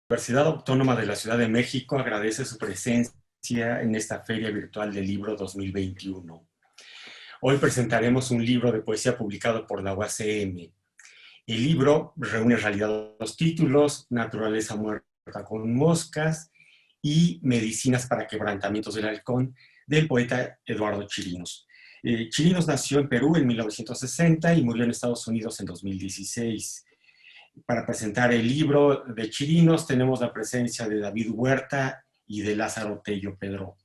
Universidad Autónoma de la Ciudad de México agradece su presencia en esta Feria Virtual del Libro 2021. Hoy presentaremos un libro de poesía publicado por la UACM. El libro reúne en realidad dos títulos: Naturaleza muerta con moscas y Medicinas para quebrantamientos del halcón, del poeta Eduardo Chirinos. Chirinos nació en Perú en 1960 y murió en Estados Unidos en 2016. Para presentar el libro de Chirinos tenemos la presencia de David Huerta y de Lázaro Tello Pedró.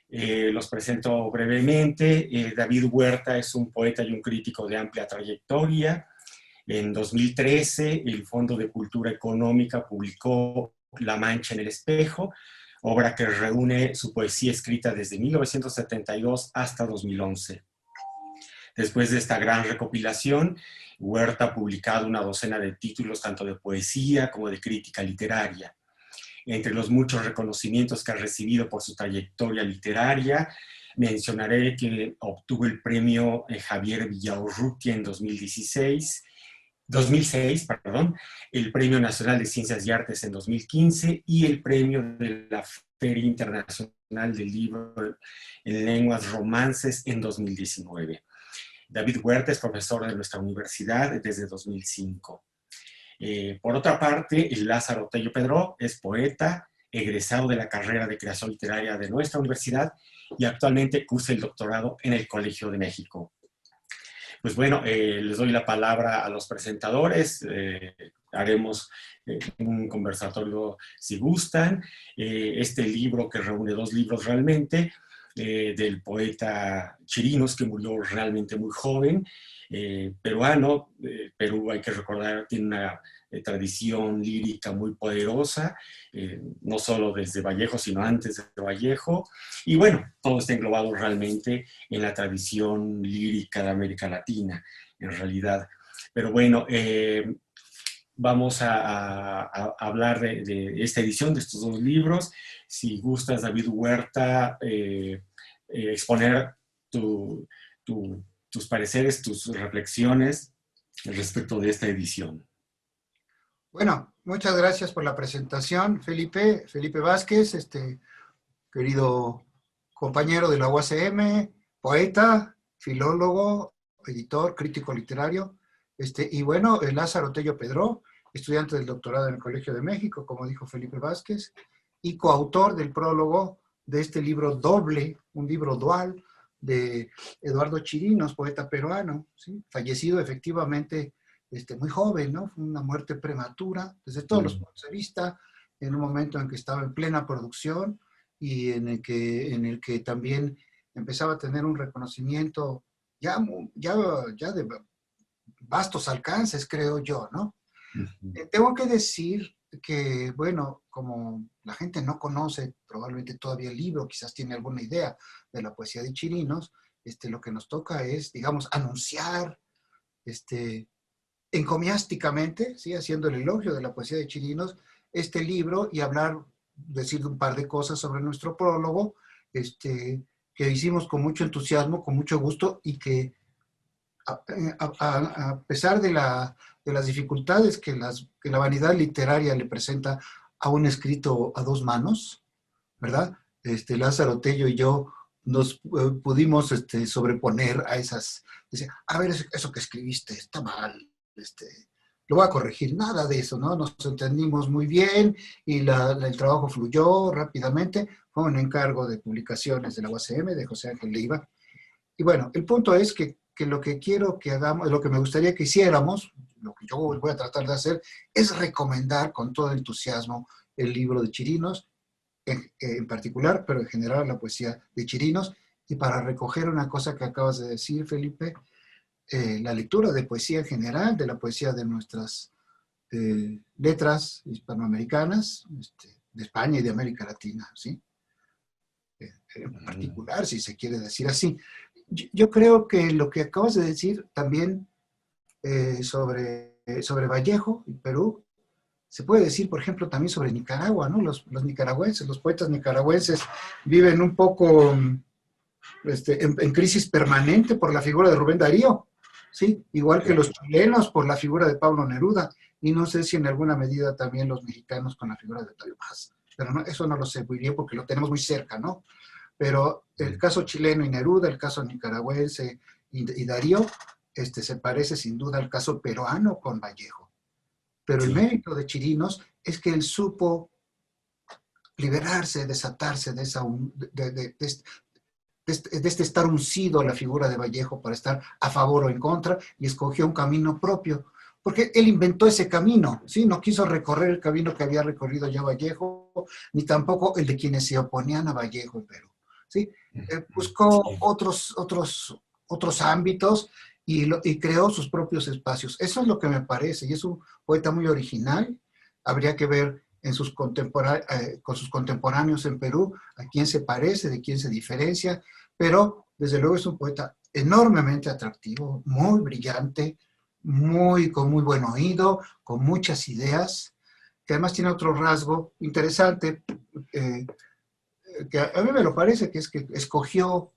Los presento brevemente. David Huerta es un poeta y un crítico de amplia trayectoria. En 2013, el Fondo de Cultura Económica publicó La Mancha en el Espejo, obra que reúne su poesía escrita desde 1972 hasta 2011. Después de esta gran recopilación, Huerta ha publicado una docena de títulos tanto de poesía como de crítica literaria. Entre los muchos reconocimientos que ha recibido por su trayectoria literaria, mencionaré que obtuvo el premio Javier Villaurrutia en 2006, el Premio Nacional de Ciencias y Artes en 2015 y el premio de la Feria Internacional del Libro en Lenguas Romances en 2019. David Huerta es profesor de nuestra universidad desde 2005. Por otra parte, Lázaro Tello Pedró es poeta, egresado de la carrera de creación literaria de nuestra universidad y actualmente cursa el doctorado en el Colegio de México. Pues bueno, les doy la palabra a los presentadores. Haremos un conversatorio si gustan. Este libro, que reúne dos libros realmente, del poeta Chirinos, que murió realmente muy joven, peruano. Perú, hay que recordar, tiene una tradición lírica muy poderosa, no solo desde Vallejo, sino antes de Vallejo, y bueno, todo está englobado realmente en la tradición lírica de América Latina, en realidad. Pero bueno, vamos a hablar de esta edición, de estos dos libros. Si gustas, David Huerta, exponer tus pareceres, tus reflexiones respecto de esta edición. Bueno, muchas gracias por la presentación, Felipe Vázquez, querido compañero de la UACM, poeta, filólogo, editor, crítico literario, y bueno, Lázaro Tello Pedró, estudiante del doctorado en el Colegio de México, como dijo Felipe Vázquez, y coautor del prólogo de este libro doble, un libro dual, de Eduardo Chirinos, poeta peruano, ¿sí? Fallecido efectivamente muy joven, ¿no? Fue una muerte prematura, desde todos los puntos de vista, en un momento en que estaba en plena producción y en el que también empezaba a tener un reconocimiento ya de vastos alcances, creo yo, ¿no? Tengo que decir que, bueno, como la gente no conoce probablemente todavía el libro, quizás tiene alguna idea de la poesía de Chirinos, lo que nos toca es, digamos, anunciar, encomiásticamente, ¿sí? Haciendo el elogio de la poesía de Chirinos, este libro y decir un par de cosas sobre nuestro prólogo, que hicimos con mucho entusiasmo, con mucho gusto y que a pesar de las dificultades que la vanidad literaria le presenta a un escrito a dos manos, ¿verdad? Lázaro Tello y yo nos pudimos sobreponer a esas, a ver, eso que escribiste está mal, lo voy a corregir, nada de eso, ¿no? Nos entendimos muy bien y el trabajo fluyó rápidamente. Fue un encargo de publicaciones de la UACM, de José Ángel Leiva. Y bueno, el punto es que lo que quiero que hagamos, lo que me gustaría que hiciéramos, lo que yo voy a tratar de hacer, es recomendar con todo entusiasmo el libro de Chirinos, en particular, pero en general la poesía de Chirinos, y para recoger una cosa que acabas de decir, Felipe, la lectura de poesía en general, de la poesía de nuestras letras hispanoamericanas, de España y de América Latina, ¿sí? En particular, si se quiere decir así. Yo creo que lo que acabas de decir también sobre Vallejo y Perú, se puede decir, por ejemplo, también sobre Nicaragua, ¿no? Los nicaragüenses, los poetas nicaragüenses viven un poco en crisis permanente por la figura de Rubén Darío, ¿sí? Igual que los chilenos por la figura de Pablo Neruda, y no sé si en alguna medida también los mexicanos con la figura de Octavio Paz. Pero no, eso no lo sé muy bien porque lo tenemos muy cerca, ¿no? Pero el caso chileno y Neruda, el caso nicaragüense y Darío, se parece sin duda al caso peruano con Vallejo. Pero el Sí. mérito de Chirinos es que él supo liberarse, desatarse de, esa, de este estar uncido a la figura de Vallejo para estar a favor o en contra, y escogió un camino propio, porque él inventó ese camino, ¿sí? No quiso recorrer el camino que había recorrido ya Vallejo, ni tampoco el de quienes se oponían a Vallejo en Perú, ¿sí? Buscó Sí. otros ámbitos y creó sus propios espacios. Eso es lo que me parece, y es un poeta muy original. Habría que ver en con sus contemporáneos en Perú a quién se parece, de quién se diferencia, pero desde luego es un poeta enormemente atractivo, muy brillante, con muy buen oído, con muchas ideas, que además tiene otro rasgo interesante, eh, que a mí me lo parece, que es que escogió,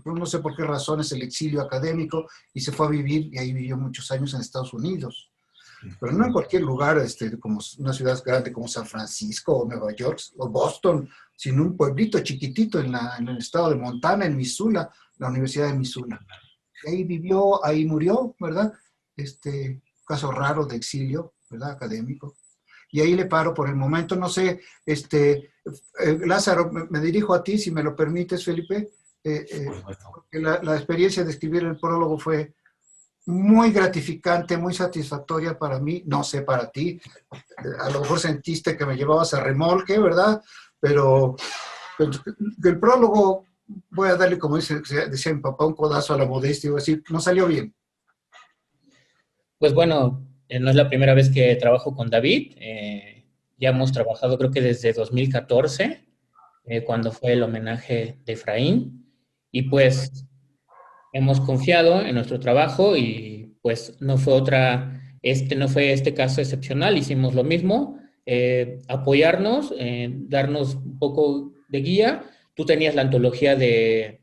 no sé por qué razones, el exilio académico y se fue a vivir, y ahí vivió muchos años en Estados Unidos. Pero no en cualquier lugar, como una ciudad grande como San Francisco o Nueva York o Boston, sino un pueblito chiquitito en el estado de Montana, en Missoula, la Universidad de Missoula. Ahí vivió, ahí murió, ¿verdad? Caso raro de exilio, ¿verdad? Académico. Y ahí le paro por el momento. No sé, Lázaro, me dirijo a ti, si me lo permites, Felipe. Por supuesto. Porque la experiencia de escribir el prólogo fue muy gratificante, muy satisfactoria para mí, no sé para ti, a lo mejor sentiste que me llevabas a remolque, ¿verdad? Pero el prólogo, voy a darle, como decía mi papá, un codazo a la modestia y voy a decir, no salió bien. Pues bueno, no es la primera vez que trabajo con David. Ya hemos trabajado creo que desde 2014, cuando fue el homenaje de Efraín. Y pues hemos confiado en nuestro trabajo y pues no fue este caso excepcional. Hicimos lo mismo, apoyarnos, darnos un poco de guía. Tú tenías la antología de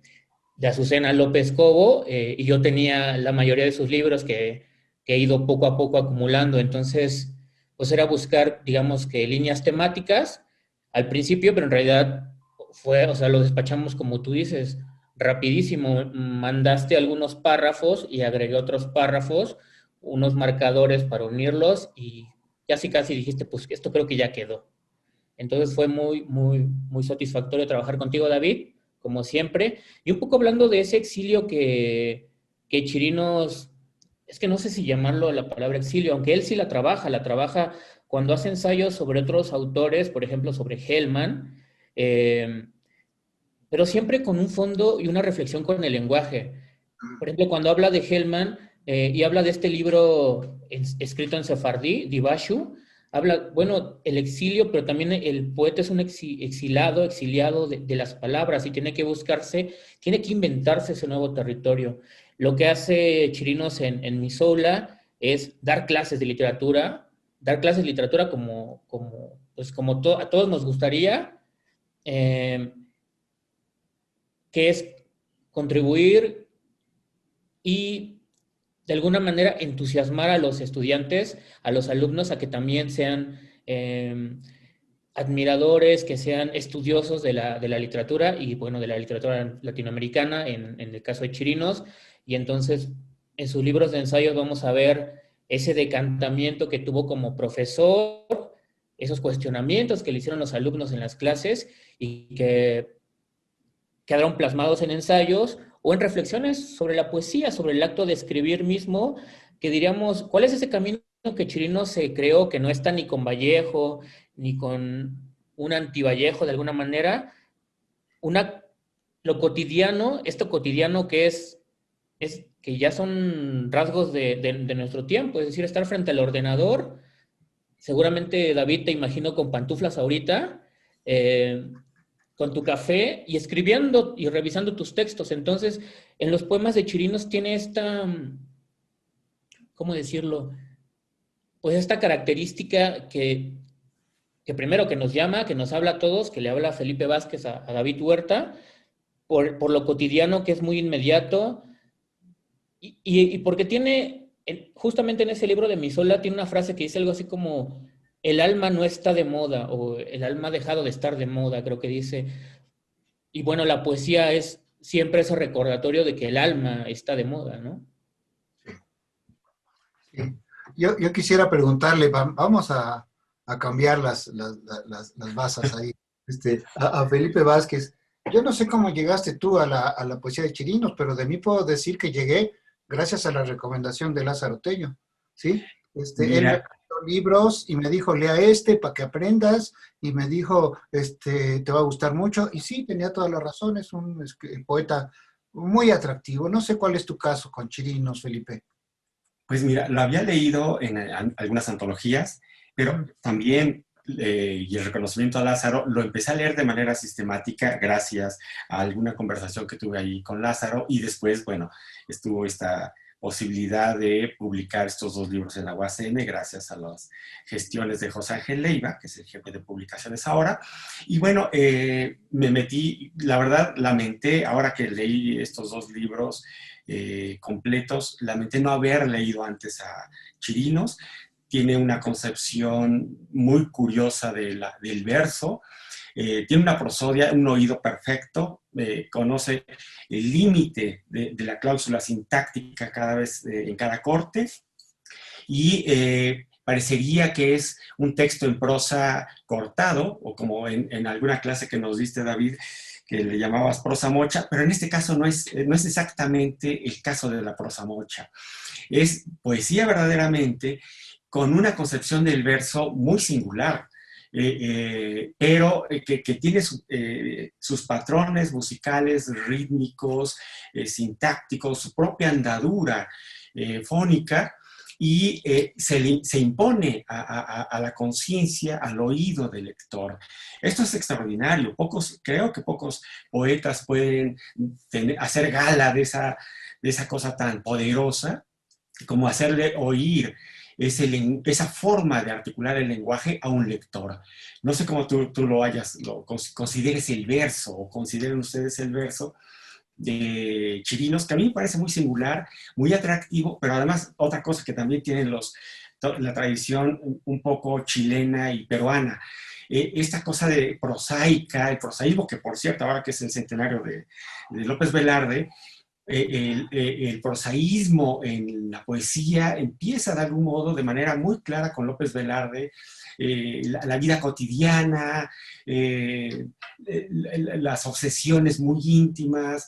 Azucena López Cobo, y yo tenía la mayoría de sus libros que he ido poco a poco acumulando. Entonces, pues era buscar, digamos que líneas temáticas al principio, pero en realidad o sea, lo despachamos como tú dices, rapidísimo. Mandaste algunos párrafos y agregué otros párrafos, unos marcadores para unirlos y casi dijiste, pues esto creo que ya quedó. Entonces fue muy satisfactorio trabajar contigo, David, como siempre. Y un poco hablando de ese exilio que Chirinos, es que no sé si llamarlo la palabra exilio, aunque él sí la trabaja cuando hace ensayos sobre otros autores, por ejemplo, sobre Hellman, eh, pero siempre con un fondo y una reflexión con el lenguaje. Por ejemplo, cuando habla de Hellman, y habla de este libro escrito en sefardí, Dibashu, habla, bueno, el exilio, pero también el poeta es un exiliado de las palabras y tiene que tiene que inventarse ese nuevo territorio. Lo que hace Chirinos en Missoula es dar clases de literatura a todos nos gustaría, eh, que es contribuir y de alguna manera entusiasmar a los estudiantes, a los alumnos, a que también sean admiradores, que sean estudiosos de la literatura y, bueno, de la literatura latinoamericana, en el caso de Chirinos. Y entonces, en sus libros de ensayos vamos a ver ese decantamiento que tuvo como profesor, esos cuestionamientos que le hicieron los alumnos en las clases y que quedaron plasmados en ensayos o en reflexiones sobre la poesía, sobre el acto de escribir mismo, que diríamos, ¿cuál es ese camino que Chirinos se creó, que no está ni con Vallejo, ni con un anti-Vallejo de alguna manera? Lo cotidiano, esto cotidiano es que ya son rasgos de nuestro tiempo, es decir, estar frente al ordenador, seguramente David te imagino con pantuflas ahorita, con tu café y escribiendo y revisando tus textos. Entonces, en los poemas de Chirinos tiene ¿cómo decirlo? Pues esta característica que primero que nos llama, que nos habla a todos, que le habla a Felipe Vázquez, a David Huerta, por lo cotidiano que es muy inmediato y porque tiene justamente en ese libro de Misola tiene una frase que dice algo así como, el alma no está de moda, o el alma ha dejado de estar de moda, creo que dice. Y bueno, la poesía es siempre ese recordatorio de que el alma está de moda, ¿no? Sí. Yo quisiera preguntarle, vamos a cambiar las basas ahí, a Felipe Vázquez. Yo no sé cómo llegaste tú a la poesía de Chirinos, pero de mí puedo decir que llegué gracias a la recomendación de Lázaro Tello, ¿sí? Él me Mira, prestó libros y me dijo, lea este para que aprendas, y me dijo, te va a gustar mucho, y sí, tenía toda la razón, es un poeta muy atractivo. No sé cuál es tu caso con Chirinos, Felipe. pues mira, lo había leído en algunas antologías, pero también, y el reconocimiento a Lázaro, lo empecé a leer de manera sistemática gracias a alguna conversación que tuve ahí con Lázaro y después, bueno, estuvo esta posibilidad de publicar estos dos libros en la UACM gracias a las gestiones de José Ángel Leiva, que es el jefe de publicaciones ahora. Y bueno, me metí, la verdad, lamenté, ahora que leí estos dos libros, completos. Lamenté no haber leído antes a Chirinos. Tiene una concepción muy curiosa del verso. Tiene una prosodia, un oído perfecto, conoce el límite de la cláusula sintáctica cada vez en cada corte y parecería que es un texto en prosa cortado, o como en alguna clase que nos diste, David, que le llamabas prosa mocha, pero en este caso no es exactamente el caso de la prosa mocha. Es poesía verdaderamente con una concepción del verso muy singular, pero que tiene sus patrones musicales, rítmicos, sintácticos, su propia andadura fónica, y se impone a la conciencia, al oído del lector. Esto es extraordinario. Creo que pocos poetas pueden hacer gala de esa cosa tan poderosa como hacerle oír esa forma de articular el lenguaje a un lector. No sé cómo tú consideres el verso o consideren ustedes el verso de Chirinos, que a mí me parece muy singular, muy atractivo, pero además otra cosa que también tienen la tradición un poco chilena y peruana, esta cosa de prosaica, el prosaísmo, que por cierto, ahora que es el centenario de López Velarde, el prosaísmo en la poesía empieza de algún modo, de manera muy clara con López Velarde, la vida cotidiana, las obsesiones muy íntimas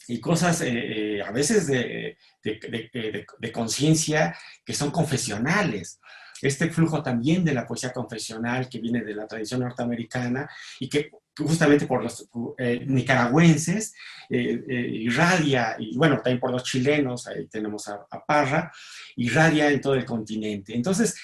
y cosas a veces de conciencia que son confesionales. Este flujo también de la poesía confesional que viene de la tradición norteamericana y que justamente por los nicaragüenses irradia, y bueno, también por los chilenos, ahí tenemos a Parra, irradia en todo el continente. Entonces,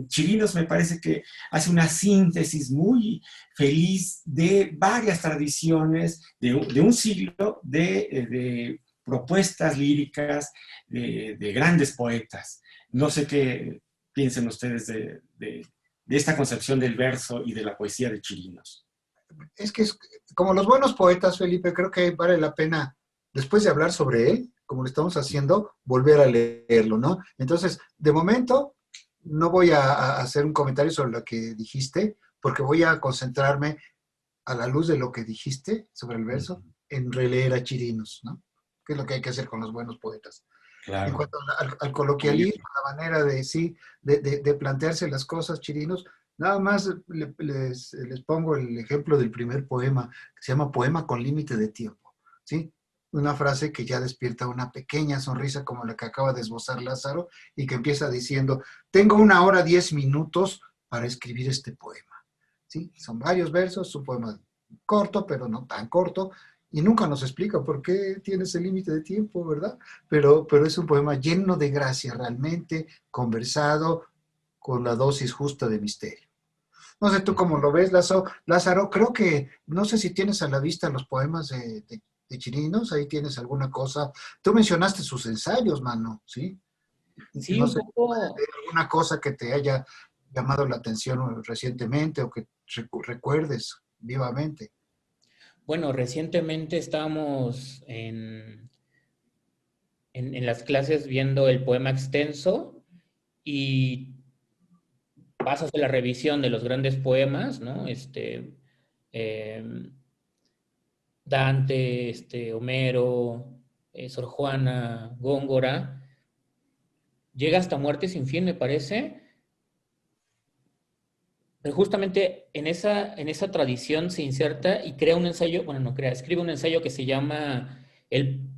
Chirinos me parece que hace una síntesis muy feliz de varias tradiciones, de un siglo de propuestas líricas de grandes poetas. No sé qué piensen ustedes de esta concepción del verso y de la poesía de Chirinos. Es que es, como los buenos poetas, Felipe, creo que vale la pena, después de hablar sobre él, como lo estamos haciendo, volver a leerlo, ¿no? Entonces, de momento, no voy a hacer un comentario sobre lo que dijiste, porque voy a concentrarme a la luz de lo que dijiste sobre el verso, en releer a Chirinos, ¿no? Que es lo que hay que hacer con los buenos poetas. En Claro. cuanto al coloquialismo, la manera de sí, de plantearse las cosas, Chirinos, nada más les pongo el ejemplo del primer poema, que se llama Poema con límite de tiempo, ¿sí? Una frase que ya despierta una pequeña sonrisa como la que acaba de esbozar Lázaro y que empieza diciendo, tengo 1 hora 10 minutos para escribir este poema, ¿sí? Son varios versos, es un poema corto, pero no tan corto, y nunca nos explica por qué tiene ese límite de tiempo, ¿verdad? Pero es un poema lleno de gracia, realmente conversado con la dosis justa de misterio. No sé tú cómo lo ves, Lázaro. Creo que, no sé si tienes a la vista los poemas de Chirinos, ahí tienes alguna cosa. Tú mencionaste sus ensayos, mano, ¿sí? Sí, No un sé, poco, alguna cosa que te haya llamado la atención recientemente o que recuerdes vivamente. bueno, recientemente estábamos en las clases viendo el poema extenso y pasas a la revisión de los grandes poemas, ¿no? Eh, Dante, Homero, Sor Juana, Góngora, llega hasta Muerte sin fin, me parece, pero justamente en esa tradición se inserta y crea un ensayo, bueno, no crea, escribe un ensayo que se llama el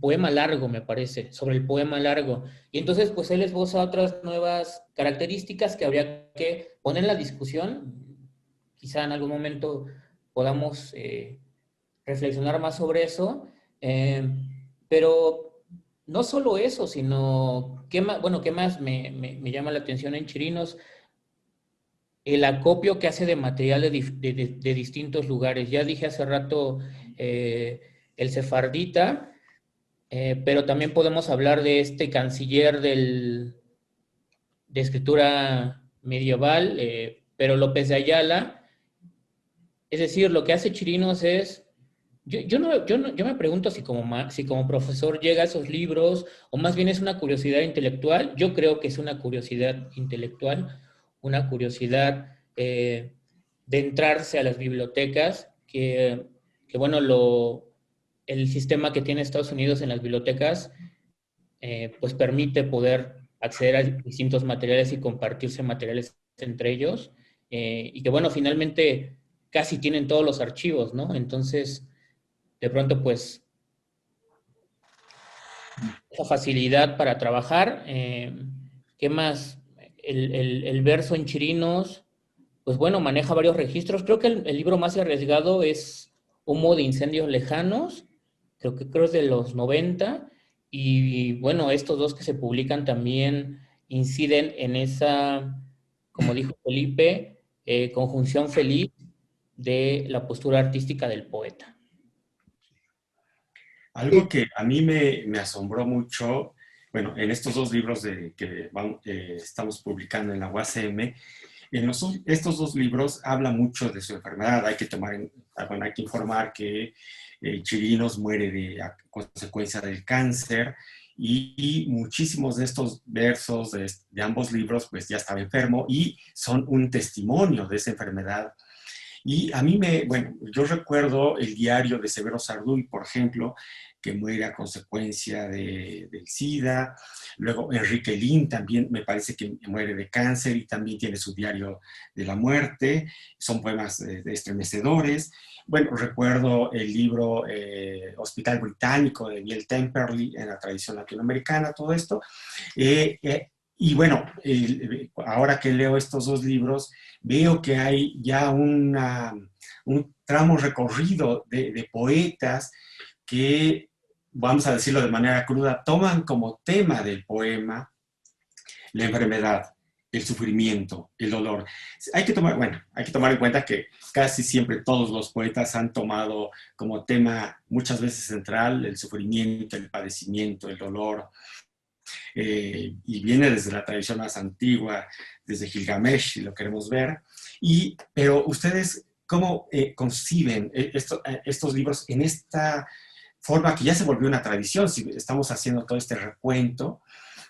poema largo, me parece, sobre el poema largo. Y entonces, pues él esboza otras nuevas características que habría que poner en la discusión. Quizá en algún momento podamos reflexionar más sobre eso. Pero no solo eso, sino, ¿qué más, bueno, qué más me llama la atención en Chirinos? El acopio que hace de material de distintos lugares. Ya dije hace rato el sefardita, pero también podemos hablar de este canciller de escritura medieval, pero López de Ayala. Es decir, lo que hace Chirinos es, yo me pregunto si como profesor llega a esos libros, o más bien es una curiosidad intelectual. Yo creo que es una curiosidad intelectual, una curiosidad de entrarse a las bibliotecas, que bueno, el sistema que tiene Estados Unidos en las bibliotecas, pues permite poder acceder a distintos materiales y compartirse materiales entre ellos, y que bueno, finalmente casi tienen todos los archivos, ¿no? Entonces, de pronto, pues, esa facilidad para trabajar. ¿Qué más? El verso en Chirinos, pues bueno, maneja varios registros. Creo que el libro más arriesgado es Humo de incendios lejanos, creo es de los 90, y bueno, estos dos que se publican también inciden en esa, como dijo Felipe, conjunción feliz de la postura artística del poeta. Algo que a mí me asombró mucho, bueno, en estos dos libros estamos publicando en la UACM, estos dos libros habla mucho de su enfermedad. Hay que informar que Chirinos muere a consecuencia del cáncer, y muchísimos de estos versos de ambos libros pues ya estaba enfermo y son un testimonio de esa enfermedad. Y a mí bueno, yo recuerdo el diario de Severo Sarduy, por ejemplo, que muere a consecuencia del SIDA. Luego Enrique Lin también me parece que muere de cáncer y también tiene su diario de la muerte. Son poemas estremecedores. Bueno, recuerdo el libro Hospital Británico de Biel Temperley en la tradición latinoamericana, todo esto. Y bueno, ahora que leo estos dos libros, veo que hay ya un tramo recorrido de poetas que, vamos a decirlo de manera cruda, toman como tema del poema la enfermedad, el sufrimiento, el dolor. Hay que tomar en cuenta que casi siempre todos los poetas han tomado como tema muchas veces central el sufrimiento, el padecimiento, el dolor. Y viene desde la tradición más antigua, desde Gilgamesh, si lo queremos ver. Pero ustedes, ¿cómo conciben estos libros en esta forma que ya se volvió una tradición? Si estamos haciendo todo este recuento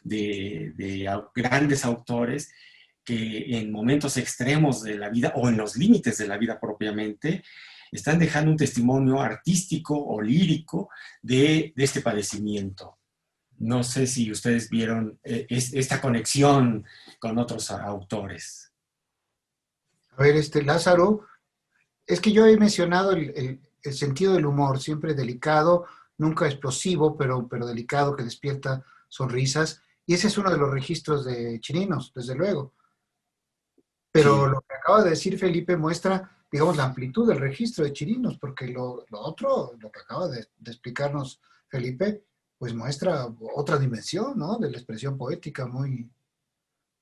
de grandes autores que en momentos extremos de la vida o en los límites de la vida propiamente están dejando un testimonio artístico o lírico de este padecimiento. No sé si ustedes vieron esta conexión con otros autores. A ver, Lázaro, es que yo he mencionado el sentido del humor, siempre delicado, nunca explosivo, pero delicado, que despierta sonrisas, y ese es uno de los registros de Chirinos, desde luego. Pero sí, lo que acaba de decir Felipe muestra, digamos, la amplitud del registro de Chirinos, porque lo otro, lo que acaba de explicarnos Felipe, pues muestra otra dimensión, ¿no? De la expresión poética muy,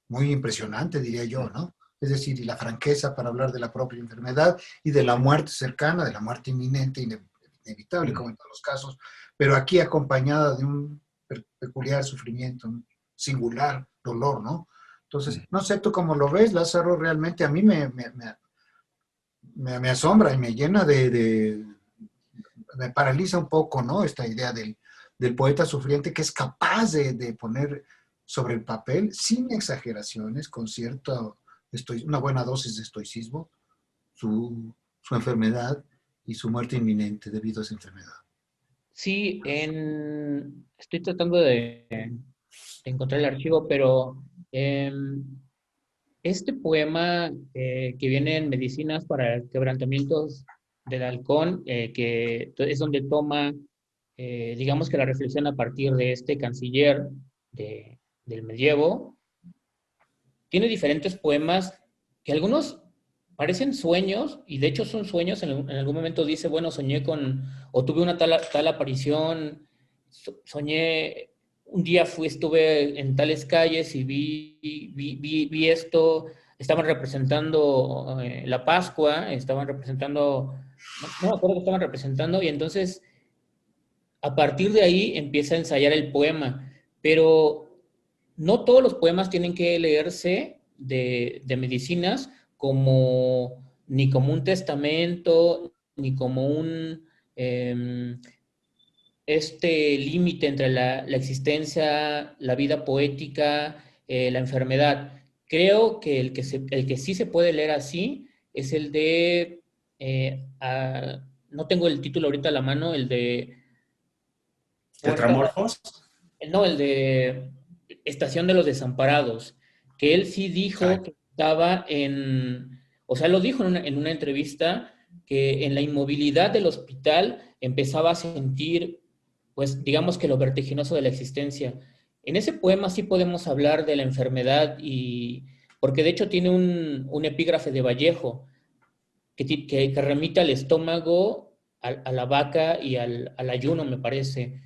muy impresionante, diría yo, ¿no? Es decir, y la franqueza para hablar de la propia enfermedad y de la muerte cercana, de la muerte inminente, inevitable, como en todos los casos, pero aquí acompañada de un peculiar sufrimiento, un singular dolor, ¿no? Entonces, no sé tú cómo lo ves, Lázaro, realmente a mí me asombra y me llena me paraliza un poco, ¿no? Esta idea del del poeta sufriente que es capaz de poner sobre el papel, sin exageraciones, con cierta, una buena dosis de estoicismo, su enfermedad y su muerte inminente debido a esa enfermedad. Sí, estoy tratando de encontrar el archivo, pero este poema que viene en Medicinas para quebrantamientos del halcón, que es donde toma, digamos que la reflexión a partir de este canciller del medievo, tiene diferentes poemas que algunos parecen sueños, y de hecho son sueños. En algún momento dice, bueno, soñé con, o tuve una tal aparición, soñé, un día estuve en tales calles y vi esto, estaban representando la Pascua, estaban representando, no me acuerdo qué estaban representando, y entonces a partir de ahí empieza a ensayar el poema, pero no todos los poemas tienen que leerse de medicinas como ni como un testamento, ni como un límite entre la existencia, la vida poética, la enfermedad. Creo que el que sí se puede leer así es el de, no tengo el título ahorita a la mano, el de Puerta, ¿Tetramorfos? no, el de Estación de los Desamparados, que él sí dijo Caray. que estaba o sea, lo dijo en una entrevista, que en la inmovilidad del hospital empezaba a sentir, pues, digamos que lo vertiginoso de la existencia. En ese poema sí podemos hablar de la enfermedad, porque de hecho tiene un epígrafe de Vallejo que remite al estómago, a la vaca y al ayuno, me parece.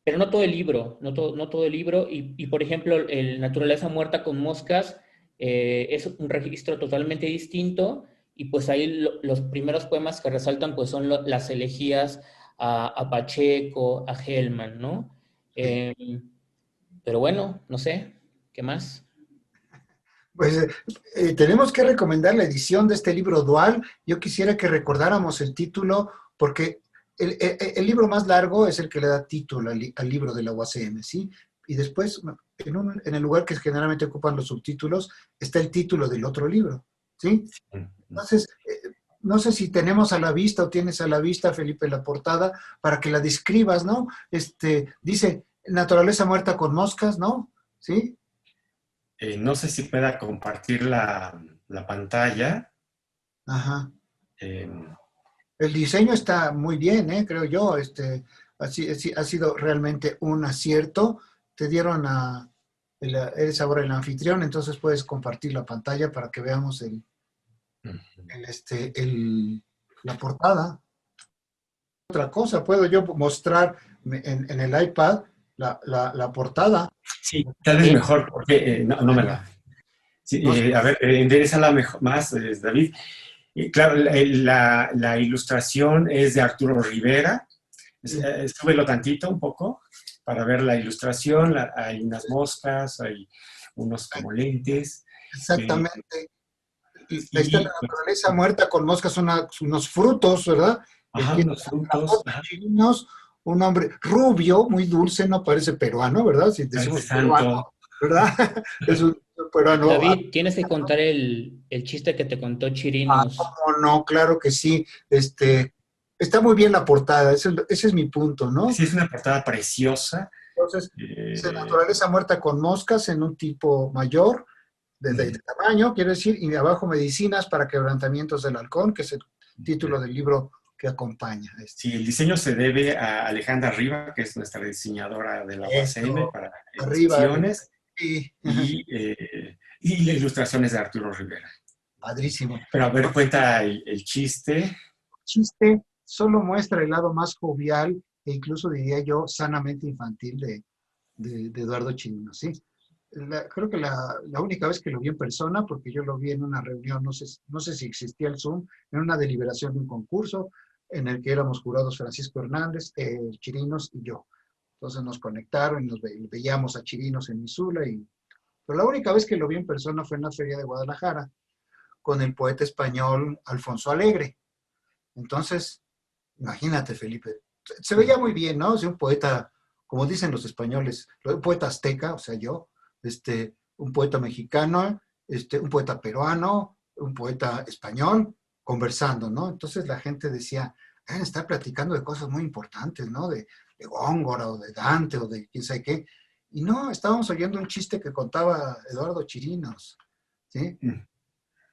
Pero no todo el libro, no todo el libro. Y, por ejemplo, el Naturaleza muerta con moscas es un registro totalmente distinto. Y pues ahí los primeros poemas que resaltan pues son las elegías a Pacheco, a Hellman, ¿no? Eh, pero bueno, no sé, ¿qué más? Pues tenemos que recomendar la edición de este libro dual. Yo quisiera que recordáramos el título, porque el libro más largo es el que le da título al libro de la UACM, ¿sí? Y después, en el lugar que generalmente ocupan los subtítulos, está el título del otro libro, ¿sí? Entonces, no sé si tenemos a la vista o tienes a la vista, Felipe, la portada, para que la describas, ¿no? Dice, naturaleza muerta con moscas, ¿no? ¿Sí? No sé si pueda compartir la pantalla. Ajá. Eh, El diseño está muy bien, creo yo. Ha sido realmente un acierto. Te dieron eres ahora el anfitrión, entonces puedes compartir la pantalla para que veamos la portada. Otra cosa, puedo yo mostrar en el iPad la portada. sí, tal vez Sí, mejor, porque no me la... Sí, No sé. a ver, enderezala mejor, más, David. Claro, la ilustración es de Arturo Rivera. Súbelo tantito un poco para ver la ilustración. Hay unas moscas, hay unos como lentes. eh, Exactamente. Ahí está la y, pues, naturaleza muerta con moscas, unos frutos, ¿verdad? Él ajá, tiene unos una frutos. foto de Ajá, chirinos, un hombre rubio, muy dulce, no parece peruano, ¿verdad? Si parece decimos peruano, santo. ¿verdad? Es un peruano. David, tienes que contar el chiste que te contó Chirinos. ¿Cómo no? Claro que sí. Está muy bien la portada, ese es mi punto, ¿no? Sí, es una portada preciosa. Entonces, dice Eh, naturaleza muerta con moscas en un tipo mayor, de tamaño, quiero decir, y de abajo medicinas para quebrantamientos del halcón, que es el título del libro que acompaña a este. Sí, el diseño se debe a Alejandra Riva, que es nuestra diseñadora de la UACM Eso, para arriba, ediciones, sí, y la ilustración es de Arturo Rivera. padrísimo. Pero a ver, cuenta el chiste. Chiste solo muestra el lado más jovial e incluso diría yo sanamente infantil de Eduardo Chirino, ¿sí? Creo que la única vez que lo vi en persona, porque yo lo vi en una reunión, no sé si existía el Zoom, en una deliberación de un concurso en el que éramos jurados Francisco Hernández, Chirinos y yo. Entonces nos conectaron y veíamos a Chirinos en Missoula. Pero la única vez que lo vi en persona fue en la Feria de Guadalajara con el poeta español Alfonso Alegre. Entonces, imagínate, Felipe, se veía muy bien, ¿no? O sea, un poeta, como dicen los españoles, un poeta azteca, o sea, yo, un poeta mexicano, un poeta peruano, un poeta español, conversando, ¿no? Entonces la gente decía, está platicando de cosas muy importantes, ¿no? De Góngora o de Dante o de quién sabe qué. Y no, estábamos oyendo un chiste que contaba Eduardo Chirinos, ¿sí?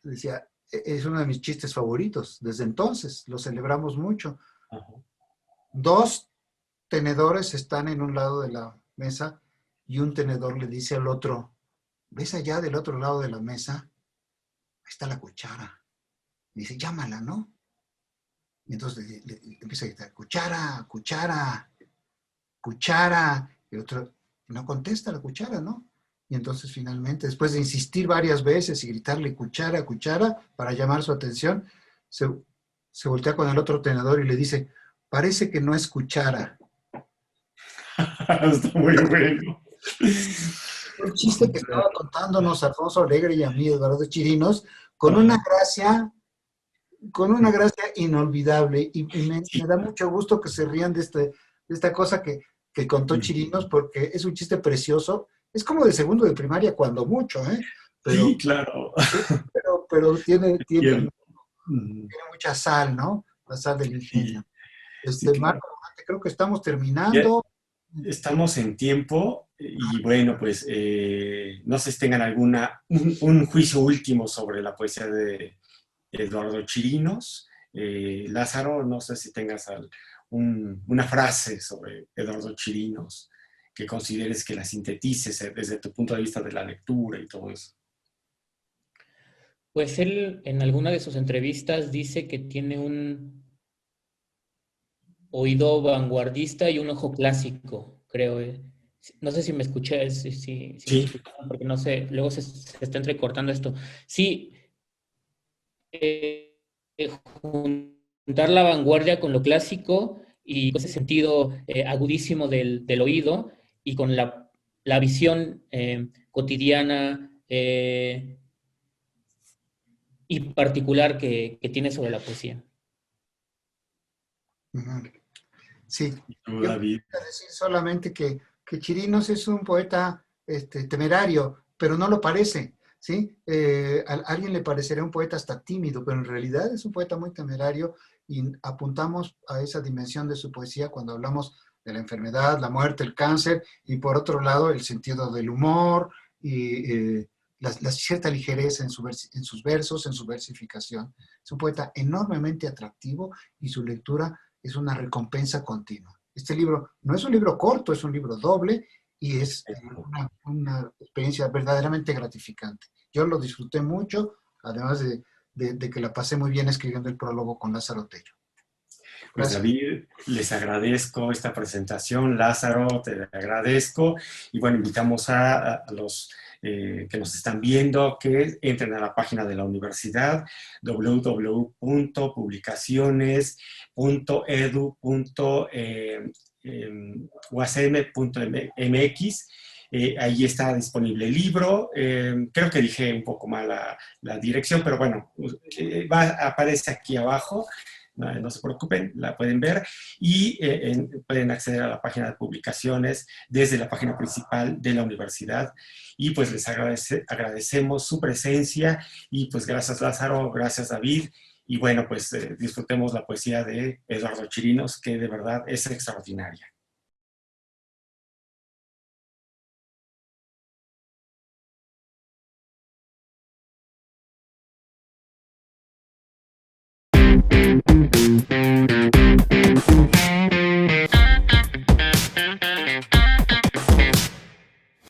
Decía, es uno de mis chistes favoritos. Desde entonces lo celebramos mucho. Ajá. Dos tenedores están en un lado de la mesa y un tenedor le dice al otro, ¿ves allá del otro lado de la mesa? Ahí está la cuchara. Dice, llámala, ¿no? Y entonces le empieza a gritar, cuchara, cuchara, cuchara. Y el otro no contesta la cuchara, ¿no? Y entonces finalmente, después de insistir varias veces y gritarle cuchara, cuchara, para llamar su atención, se voltea con el otro tenedor y le dice, parece que no es cuchara. Está muy bueno. Un chiste que estaba contándonos Alfonso Alegre y a mí, Eduardo Chirinos, con una gracia inolvidable. Y me da mucho gusto que se rían de esta cosa que contó Chirinos, porque es un chiste precioso. Es como de segundo de primaria, cuando mucho, ¿eh? Sí, Pero, claro. pero tiene Entiendo. mucha sal, ¿no? La sal del ingenio. Sí, sí, claro. Marco, creo que estamos Ya terminando. estamos en tiempo y bueno, pues no sé si tengan un juicio último sobre la poesía de Eduardo Chirinos. Lázaro, no sé si tengas una frase sobre Eduardo Chirinos que consideres que la sintetices desde tu punto de vista de la lectura y todo eso. Pues él en alguna de sus entrevistas dice que tiene un oído vanguardista y un ojo clásico, creo. No sé si me escuché, si me Sí, escucharon, porque no sé, luego se está entrecortando esto. Sí, eh, juntar la vanguardia con lo clásico y con ese sentido agudísimo del oído y con la visión cotidiana y particular que tiene sobre la poesía. Sí, y tú, yo David. quería decir solamente que Chirinos es un poeta temerario, pero no lo parece, ¿sí? A alguien le parecerá un poeta hasta tímido, pero en realidad es un poeta muy temerario y apuntamos a esa dimensión de su poesía cuando hablamos de la enfermedad, la muerte, el cáncer, y por otro lado el sentido del humor y la cierta ligereza en sus versos, en su versificación. Es un poeta enormemente atractivo y su lectura es una recompensa continua. Este libro no es un libro corto, es un libro doble y es una experiencia verdaderamente gratificante. Yo lo disfruté mucho, además de que la pasé muy bien escribiendo el prólogo con Lázaro Tello. Pues Gracias. David, les agradezco esta presentación. Lázaro, te agradezco. Y bueno, invitamos a los que nos están viendo que entren a la página de la universidad www.publicaciones.edu.uacm.mx. Ahí está disponible el libro. Creo que dije un poco mal la dirección, pero bueno, aparece aquí abajo. No se preocupen, la pueden ver y pueden acceder a la página de publicaciones desde la página principal de la universidad. Y pues les agradecemos su presencia y pues gracias Lázaro, gracias David. Y bueno, pues disfrutemos la poesía de Eduardo Chirinos, que de verdad es extraordinaria.